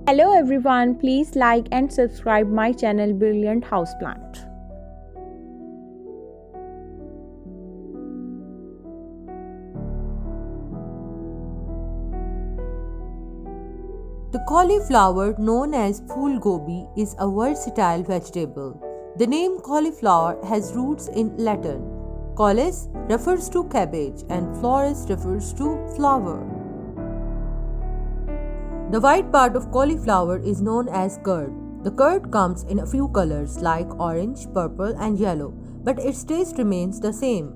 Hello everyone, please like and subscribe my channel Brilliant Houseplant. The cauliflower, known as phool gobi, is a versatile vegetable. The name cauliflower has roots in Latin. Caulis refers to cabbage and Floris refers to flower. The white part of cauliflower is known as curd. The curd comes in a few colors like orange, purple, and yellow, but its taste remains the same.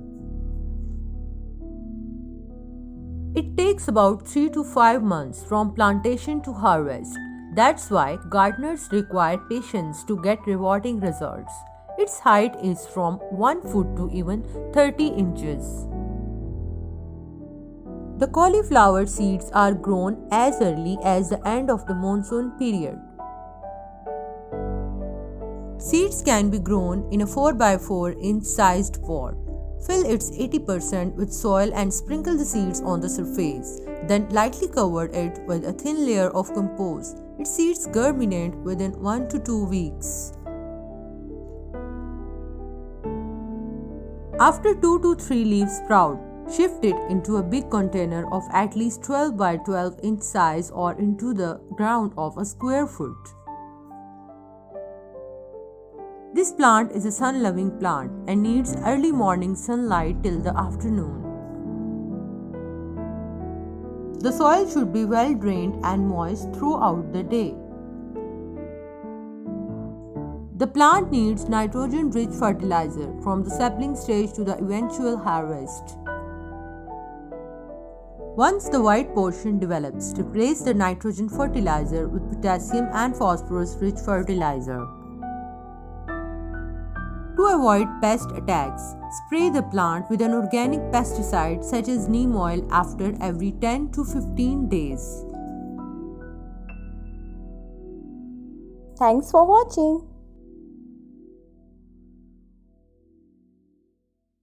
It takes about 3 to 5 months from plantation to harvest. That's why gardeners require patience to get rewarding results. Its height is from 1 foot to even 30 inches. The cauliflower seeds are grown as early as the end of the monsoon period. Seeds can be grown in a 4 by 4 inch sized pot. Fill its 80% with soil and sprinkle the seeds on the surface. Then lightly cover it with a thin layer of compost. Its seeds germinate within 1 to 2 weeks. After 2 to 3 leaves sprout, shift it into a big container of at least 12 by 12 inch size or into the ground of a square foot. This plant is a sun-loving plant and needs early morning sunlight till the afternoon. The soil should be well drained and moist throughout the day. The plant needs nitrogen-rich fertilizer from the sapling stage to the eventual harvest. Once the white portion develops, replace the nitrogen fertilizer with potassium and phosphorus-rich fertilizer. To avoid pest attacks, spray the plant with an organic pesticide such as neem oil after every 10 to 15 days. Thanks for watching.